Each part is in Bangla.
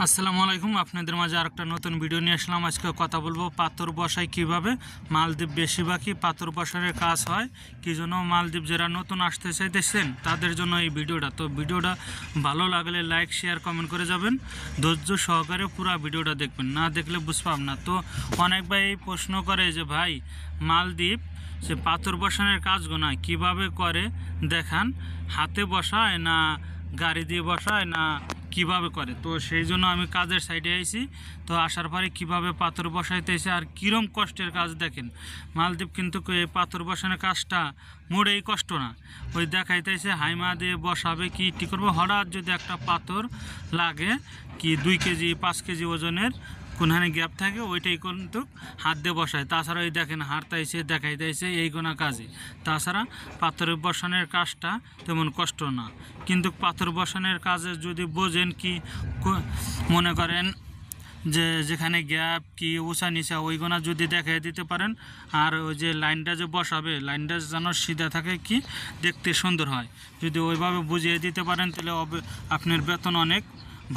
আসসালামু আলাইকুম। আপনাদের মাঝে আরেকটা নতুন ভিডিও নিয়ে আসলাম। আজকে কথা বলবো পাথর বসায় কিভাবে মালদ্বীপ বেশিরভাগই পাথর বসানোর কাজ হয়, কি জন্য মালদ্বীপ যারা নতুন আসতে চাইতেছেন তাদের জন্য এই ভিডিওটা। তো ভিডিওটা ভালো লাগলে লাইক শেয়ার কমেন্ট করে যাবেন, ধৈর্য সহকারে পুরো ভিডিওটা দেখবেন, না দেখলে বুঝপাম না। তো অনেক ভাই প্রশ্ন করে যে ভাই মালদ্বীপ সে পাথর বসানোর কাজগুলো কিভাবে করে দেখান, হাতে বসায় না গাড়ি দিয়ে বসায় না কিভাবে করে। তো সেই জন্য আমি কাজের সাইডে আইছি। তো আসার পরে কিভাবে পাথর বসাইতেছে আর কীরম কষ্টের কাজ দেখেন। মালদ্বীপ কিন্তু এই পাথর বসানোর কাজটা মোটেই কষ্ট না। ওই দেখাইতেছে হাইমা দিয়ে বসাবে কি ঠিক করবো, হঠাৎ যদি একটা পাথর লাগে কি 2 কেজি 5 কেজি ওজনের কোনখানে গ্যাপ থাকে ওইটাই কিন্তু হাত দিয়ে বসায়। তাছাড়া ওই দেখেন হারতাইছে দেখাইতেছে এই গোনা কাজে। তাছাড়া পাথর বসানোর কাজটা তেমন কষ্ট না, কিন্তু পাথর বসানোর কাজে যদি বোঝেন কি মনে করেন যে যেখানে গ্যাপ কি উঁচা নিচা ওইগুলা যদি দেখাই দিতে পারেন, আর ওই যে লাইনটা যে বসাবে লাইনটা যেন সিধা থাকে কি দেখতে সুন্দর হয়, যদি ওইভাবে বুঝিয়ে দিতে পারেন তাহলে আপনার বেতন অনেক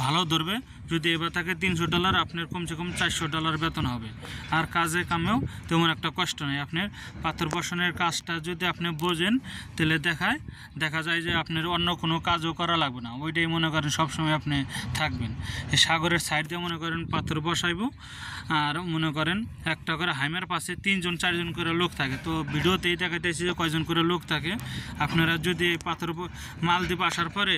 ভালো ধরবে। যদি এবার থাকে $300 আপনার কমসে কম $400 বেতন হবে। আর কাজে কামেও তেমন একটা কষ্ট নেই। আপনার পাথর বসানোর কাজটা যদি আপনি বোঝেন তাহলে দেখা যায় যে আপনার অন্য কোনো কাজও করা লাগবে না, ওইটাই মনে করেন সবসময় আপনি থাকবেন। এই সাগরের সাইড দিয়ে মনে করেন পাথর বসাইব, আর মনে করেন একটা করে হাইমার পাশে 3জন 4জন করে লোক থাকে। তো ভিডিওতেই দেখাইতেছি যে কয়জন করে লোক থাকে। আপনারা যদি এই পাথর মালদ্বীপ আসার পরে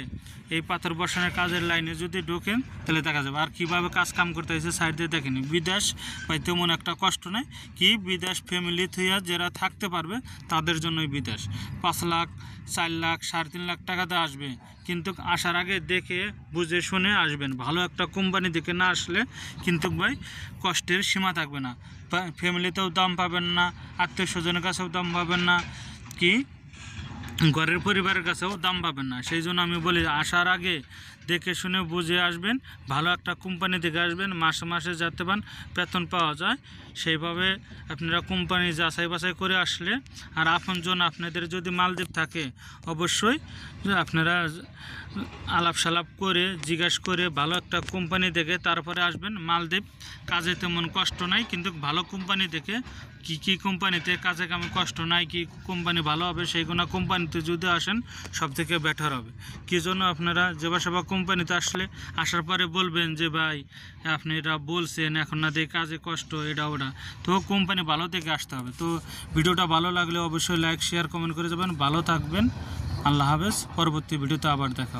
এই পাথর বসানোর কাজের লাইনে যদি ঢোকেন তাহলে দেখা যাবে। আর কীভাবে কাজ কাম করতে হয়েছে সাইড দিয়ে দেখেনি। বিদেশ পাই তেমন একটা কষ্ট নেই, কি বিদেশ ফ্যামিলি থুইয়া যারা থাকতে পারবে তাদের জন্যই বিদেশ। 5 লাখ 4 লাখ 3.5 লাখ টাকাতে আসবে, কিন্তু আসার আগে দেখে বুঝে শুনে আসবেন। ভালো একটা কোম্পানি দেখে না আসলে কিন্তু ভাই কষ্টের সীমা থাকবে না। ফ্যামিলিতেও দাম পাবেন না, আত্মীয় স্বজনের কাছেও দাম পাবেন না, কি ঘরের পরিবারের কাছেও দাম পাবেন না। সেই জন্য আমি বলি আসার আগে দেখে শুনে বুঝে আসবেন, ভালো একটা কোম্পানি দেখে আসবেন, মাসে মাসে যাতে পান বেতন পাওয়া যায় সেইভাবে আপনারা কোম্পানি যাচাই বাছাই করে আসলে। আর আপনজন আপনাদের যদি মালদ্বীপ থাকে অবশ্যই আপনারা আলাপ সালাপ করে জিজ্ঞাসা করে ভালো একটা কোম্পানি দেখে তারপরে আসবেন। মালদ্বীপ কাজে তেমন কষ্ট নাই, কিন্তু ভালো কোম্পানি দেখে কি কোম্পানিতে কাজে কামে কষ্ট নাই, কি কোম্পানি ভালো হবে সেইগুলো কোম্পানিতে যদি আসেন সবথেকে বেটার হবে। কী জন্য আপনারা যেবা সেবা কোম্পানিতে আসার পরে বলবেন যে ভাই আপনি এটা বলছেন এখন না দিয়ে কাজে কষ্ট এটা ওটা, তো কোম্পানি ভালো দেখে আসতে হবে। তো ভিডিওটা ভালো লাগলে অবশ্যই লাইক শেয়ার কমেন্ট করে যাবেন। ভালো থাকবেন, আল্লাহ হাফেজ। পরবর্তী ভিডিওতে আবার দেখা।